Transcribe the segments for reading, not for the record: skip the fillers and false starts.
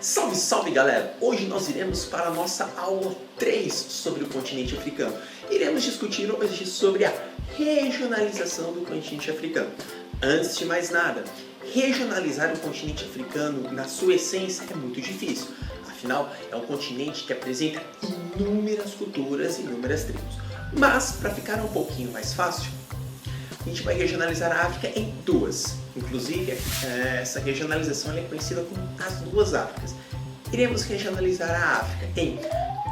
Salve, salve galera! Hoje nós iremos para a nossa aula 3 sobre o continente africano. Iremos discutir hoje sobre a regionalização do continente africano. Antes de mais nada, regionalizar o continente africano na sua essência é muito difícil. Afinal, é um continente que apresenta inúmeras culturas e inúmeras tribos. Mas, para ficar um pouquinho mais fácil, a gente vai regionalizar a África em duas. Inclusive, essa regionalização é conhecida como as duas Áfricas. Iremos regionalizar a África em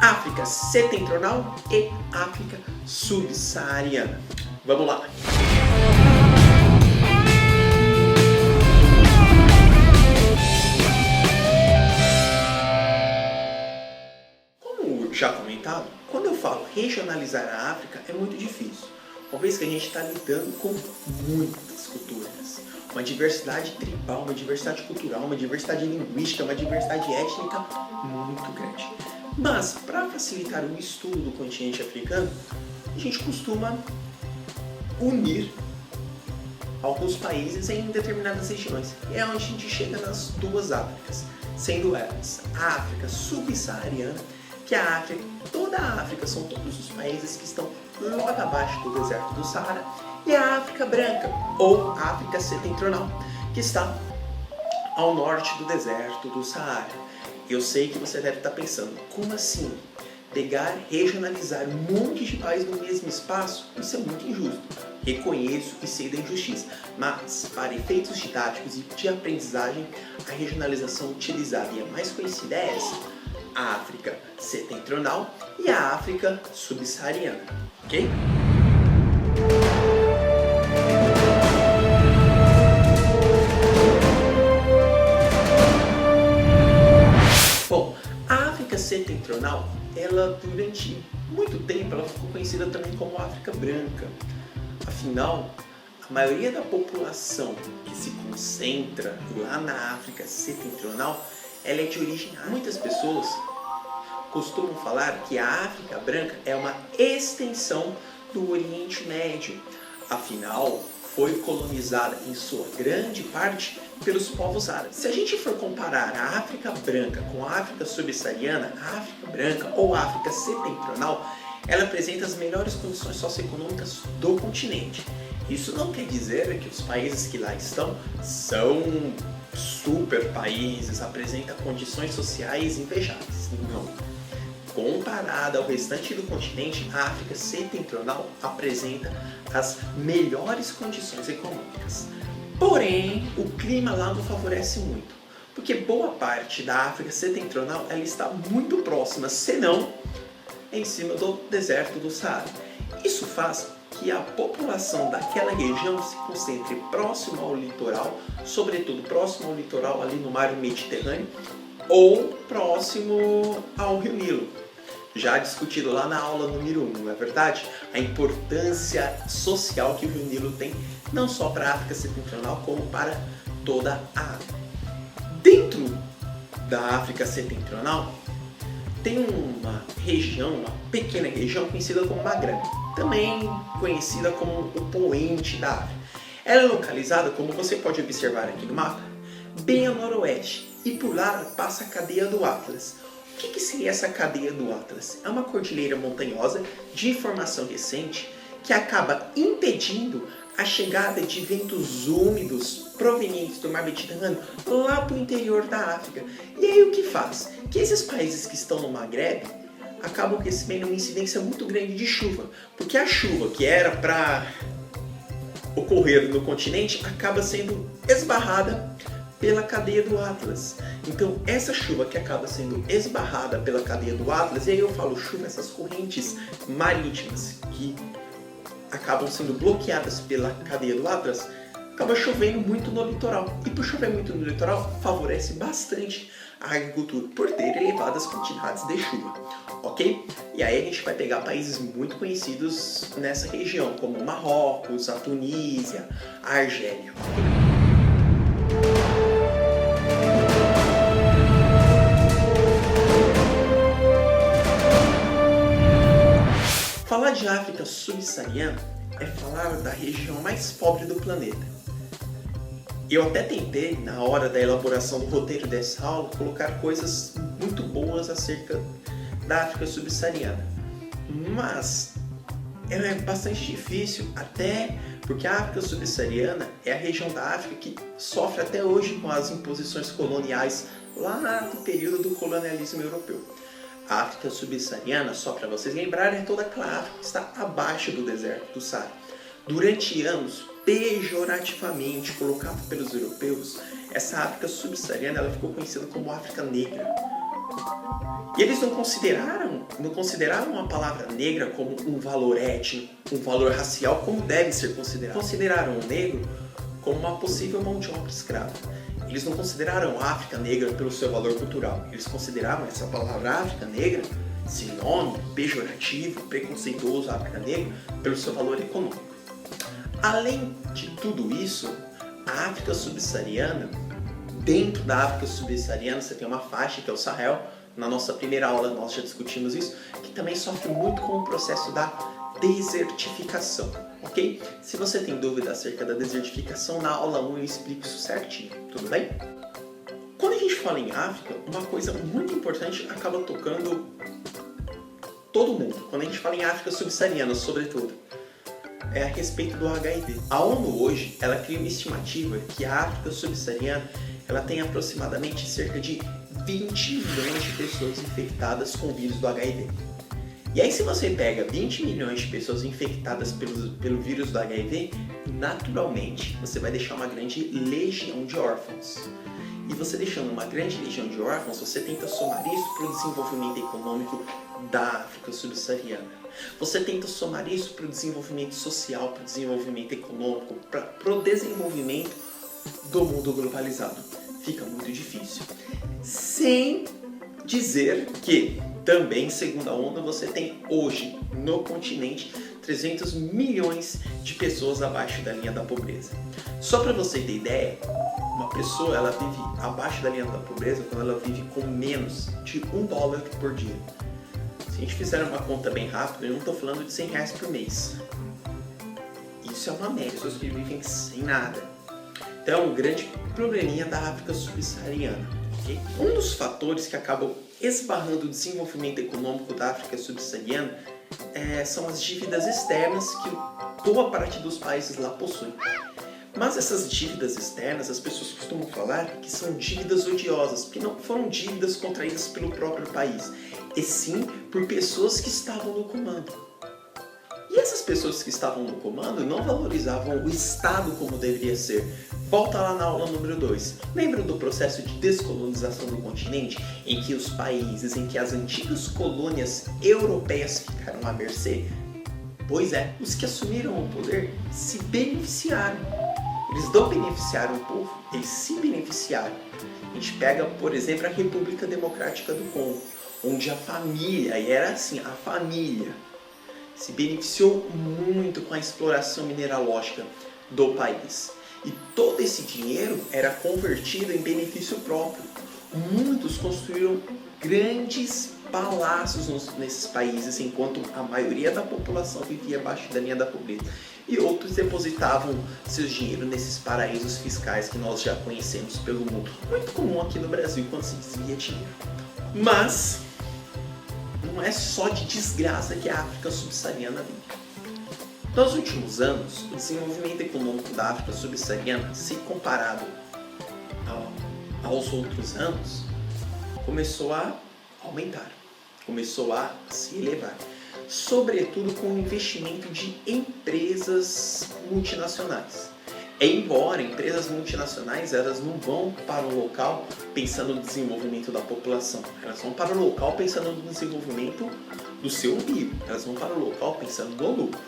África Setentrional e África Subsaariana. Vamos lá! Como já comentado, quando eu falo regionalizar a África é muito difícil. Uma vez que a gente está lidando com muitas culturas, uma diversidade tribal, uma diversidade cultural, uma diversidade linguística, uma diversidade étnica muito grande. Mas, para facilitar o estudo do continente africano, a gente costuma unir alguns países em determinadas regiões. E é onde a gente chega nas duas Áfricas, sendo elas a África Subsaariana, que é a África, toda a África são todos os países que estão logo abaixo do deserto do Saara, e a África Branca, ou África Setentrional, que está ao norte do deserto do Saara. Eu sei que você deve estar pensando, como assim? Pegar, regionalizar um monte de países no mesmo espaço? Isso é muito injusto. Reconheço e sei da injustiça, mas para efeitos didáticos e de aprendizagem, a regionalização utilizada e a mais conhecida é essa: a África Setentrional e a África Subsaariana, ok? Bom, a África Setentrional, ela durante muito tempo ela ficou conhecida também como África Branca. Afinal, a maioria da população que se concentra lá na África Setentrional, ela é de origem árabe. Muitas pessoas costumam falar que a África Branca é uma extensão do Oriente Médio. Afinal, foi colonizada em sua grande parte pelos povos árabes. Se a gente for comparar a África Branca com a África Subsaariana, a África Branca ou a África Setentrional, ela apresenta as melhores condições socioeconômicas do continente. Isso não quer dizer que os países que lá estão são super países, apresentam condições sociais invejáveis. Não. Comparada ao restante do continente, a África Setentrional apresenta as melhores condições econômicas. Porém, o clima lá não favorece muito, porque boa parte da África Setentrional ela está muito próxima, senão em cima do deserto do Saara. Isso faz que a população daquela região se concentre próximo ao litoral, sobretudo próximo ao litoral ali no mar Mediterrâneo, ou próximo ao Rio Nilo. Já discutido lá na aula número 1, não é verdade? A importância social que o Rio Nilo tem, não só para a África Setentrional, como para toda a África. Dentro da África Setentrional, tem uma região, uma pequena região conhecida como Magreb, também conhecida como o poente da África. Ela é localizada, como você pode observar aqui no mapa, bem a noroeste, e por lá passa a cadeia do Atlas. O que seria essa cadeia do Atlas? É uma cordilheira montanhosa de formação recente que acaba impedindo a chegada de ventos úmidos provenientes do mar Mediterrâneo lá para o interior da África. E aí o que faz? Que esses países que estão no Magreb acabam recebendo uma incidência muito grande de chuva, porque a chuva que era para ocorrer no continente acaba sendo esbarrada pela cadeia do Atlas. Então, essa chuva que acaba sendo esbarrada pela cadeia do Atlas, e aí eu falo chuva, essas correntes marítimas que acabam sendo bloqueadas pela cadeia do Atlas, acaba chovendo muito no litoral. E por chover muito no litoral, favorece bastante a agricultura, por ter elevadas quantidades de chuva, ok? E aí a gente vai pegar países muito conhecidos nessa região, como Marrocos, a Tunísia, a Argélia. Falar de África Subsaariana é falar da região mais pobre do planeta. Eu até tentei, na hora da elaboração do roteiro dessa aula, colocar coisas muito boas acerca da África subsaariana, mas é bastante difícil, até porque a África subsaariana é a região da África que sofre até hoje com as imposições coloniais lá do período do colonialismo europeu. A África subsaariana, só para vocês lembrarem, é toda aquela África que está abaixo do deserto do Saara. Durante anos, pejorativamente colocado pelos europeus, essa África subsaariana ela ficou conhecida como África Negra. E eles não consideraram a palavra negra como um valor étnico, um valor racial, como deve ser considerado. Consideraram o negro como uma possível mão de obra escrava. Eles não consideraram a África Negra pelo seu valor cultural. Eles consideravam essa palavra África Negra, esse nome pejorativo, preconceituoso África Negra, pelo seu valor econômico. Além de tudo isso, a África subsaariana, dentro da África subsaariana você tem uma faixa que é o Sahel. Na nossa primeira aula nós já discutimos isso, que também sofre muito com o processo da desertificação, ok? Se você tem dúvida acerca da desertificação, na aula 1 eu explico isso certinho, tudo bem? Quando a gente fala em África, uma coisa muito importante acaba tocando todo mundo. Quando a gente fala em África subsaariana, sobretudo, é a respeito do HIV. A ONU hoje, ela cria uma estimativa que a África subsaariana ela tem aproximadamente cerca de 20 milhões de pessoas infectadas com o vírus do HIV. E aí se você pega 20 milhões de pessoas infectadas pelo vírus do HIV, naturalmente você vai deixar uma grande legião de órfãos. E você deixando uma grande legião de órfãos, você tenta somar isso para o desenvolvimento econômico da África subsaariana. Você tenta somar isso para o desenvolvimento social, para o desenvolvimento econômico, para o desenvolvimento do mundo globalizado. Fica muito difícil. Sem dizer que também, segundo a ONU, você tem hoje no continente 300 milhões de pessoas abaixo da linha da pobreza. Só para você ter ideia, uma pessoa ela vive abaixo da linha da pobreza quando ela vive com menos de $1 por dia. Se a gente fizer uma conta bem rápida, eu não estou falando de R$100 por mês. Isso é uma média, pessoas que vivem sem nada. Então é um grande probleminha da África subsaariana. Okay? Um dos fatores que acabam esbarrando o desenvolvimento econômico da África subsaariana são as dívidas externas que boa parte dos países lá possuem. Mas essas dívidas externas, as pessoas costumam falar que são dívidas odiosas, porque não foram dívidas contraídas pelo próprio país, e sim por pessoas que estavam no comando. E essas pessoas que estavam no comando não valorizavam o Estado como deveria ser. Volta lá na aula número 2. Lembram do processo de descolonização do continente? Em que os países, em que as antigas colônias europeias ficaram à mercê? Pois é, os que assumiram o poder se beneficiaram. Eles não beneficiaram o povo, eles se beneficiaram. A gente pega, por exemplo, a República Democrática do Congo, onde a família, e era assim, a família se beneficiou muito com a exploração mineralógica do país. E todo esse dinheiro era convertido em benefício próprio. Muitos construíram grandes palácios nesses países, enquanto a maioria da população vivia abaixo da linha da pobreza. E outros depositavam seus dinheiros nesses paraísos fiscais que nós já conhecemos pelo mundo. Muito comum aqui no Brasil quando se desvia dinheiro. Mas não é só de desgraça que a África subsaariana vive. Nos últimos anos, o desenvolvimento econômico da África subsaariana, se comparado aos outros anos, começou a aumentar, começou a se elevar. Sobretudo com o investimento de empresas multinacionais. Embora empresas multinacionais elas não vão para o local pensando no desenvolvimento da população, elas vão para o local pensando no desenvolvimento do seu umbigo, elas vão para o local pensando no lucro.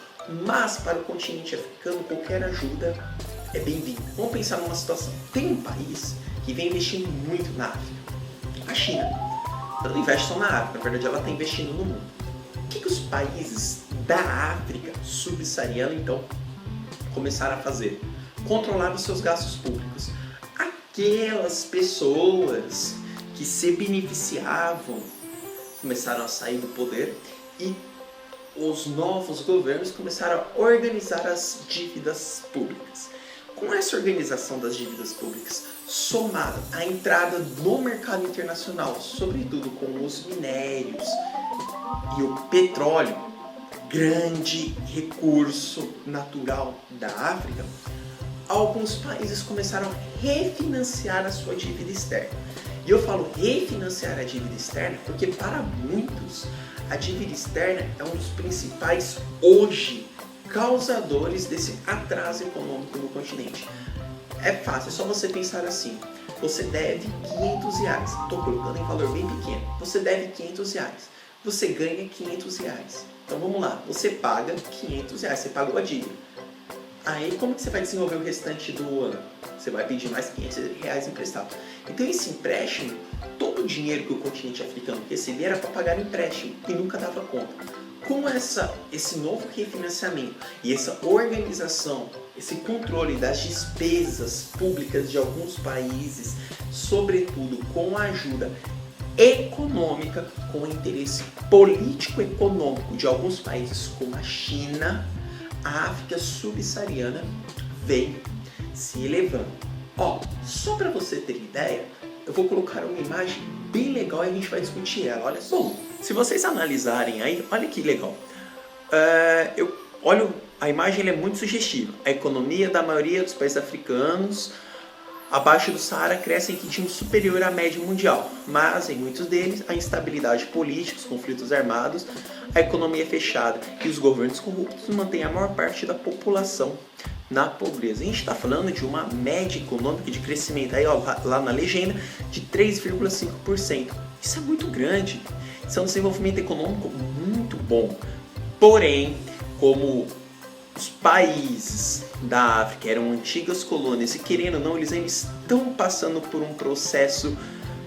Mas para o continente africano qualquer ajuda é bem-vinda. Vamos pensar numa situação. Tem um país que vem investindo muito na África, a China. Ela não investe só na África, na verdade ela está investindo no mundo. O que os países da África subsaariana então começaram a fazer? Controlar os seus gastos públicos. Aquelas pessoas que se beneficiavam começaram a sair do poder e os novos governos começaram a organizar as dívidas públicas. Com essa organização das dívidas públicas, somada à entrada no mercado internacional, sobretudo com os minérios e o petróleo, grande recurso natural da África, alguns países começaram a refinanciar a sua dívida externa. E eu falo refinanciar a dívida externa porque para muitos a dívida externa é um dos principais hoje causadores desse atraso econômico no continente. É fácil, é só você pensar assim. Você deve R$500. Estou colocando em valor bem pequeno. Você deve R$500. Você ganha R$500. Então vamos lá, você paga R$500, você pagou a dívida. Aí como que você vai desenvolver o restante do ano? Você vai pedir mais R$500 emprestado. Então esse empréstimo, todo o dinheiro que o continente africano recebia era para pagar empréstimo e nunca dava conta. Com esse novo refinanciamento e essa organização, esse controle das despesas públicas de alguns países, sobretudo com a ajuda econômica, com o interesse político-econômico de alguns países como a China, a África subsaariana vem se elevando. Só para você ter ideia, eu vou colocar uma imagem bem legal e a gente vai discutir ela. Olha só, se vocês analisarem aí, olha que legal. A imagem é muito sugestiva. A economia da maioria dos países africanos abaixo do Saara cresce em ritmo superior à média mundial, mas em muitos deles a instabilidade política, os conflitos armados, a economia fechada e os governos corruptos mantêm a maior parte da população na pobreza. A gente está falando de uma média econômica de crescimento, aí lá na legenda, de 3,5%. Isso é muito grande, isso é um desenvolvimento econômico muito bom. Porém, como os países da África eram antigas colônias e querendo ou não, eles ainda estão passando por um processo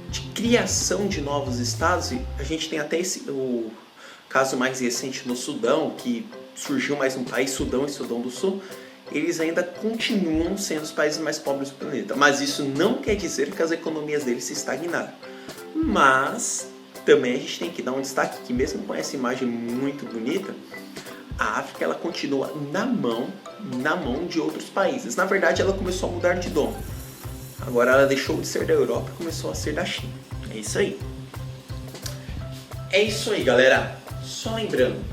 de criação de novos estados. E a gente tem até o caso mais recente no Sudão, que surgiu mais um país, Sudão e Sudão do Sul. Eles ainda continuam sendo os países mais pobres do planeta, mas isso não quer dizer que as economias deles se estagnaram. Mas também a gente tem que dar um destaque que mesmo com essa imagem muito bonita, a África ela continua na mão de outros países. Na verdade, ela começou a mudar de dono. Agora ela deixou de ser da Europa e começou a ser da China. É isso aí. É isso aí, galera. Só lembrando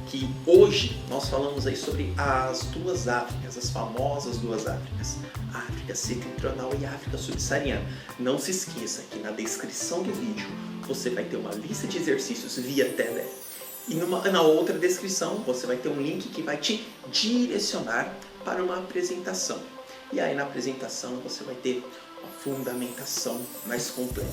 que hoje nós falamos aí sobre as duas Áfricas, as famosas duas Áfricas, a África Setentrional e a África Subsaariana. Não se esqueça que na descrição do vídeo você vai ter uma lista de exercícios via Telegram. E na outra descrição você vai ter um link que vai te direcionar para uma apresentação. E aí na apresentação você vai ter uma fundamentação mais completa.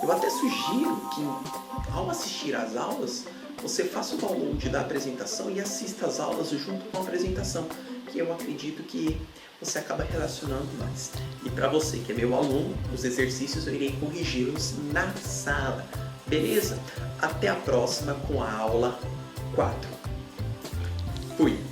Eu até sugiro que ao assistir às aulas, você faça o download da apresentação e assista às aulas junto com a apresentação, que eu acredito que você acaba relacionando mais. E para você que é meu aluno, os exercícios eu irei corrigi-los na sala. Beleza? Até a próxima com a aula 4. Fui!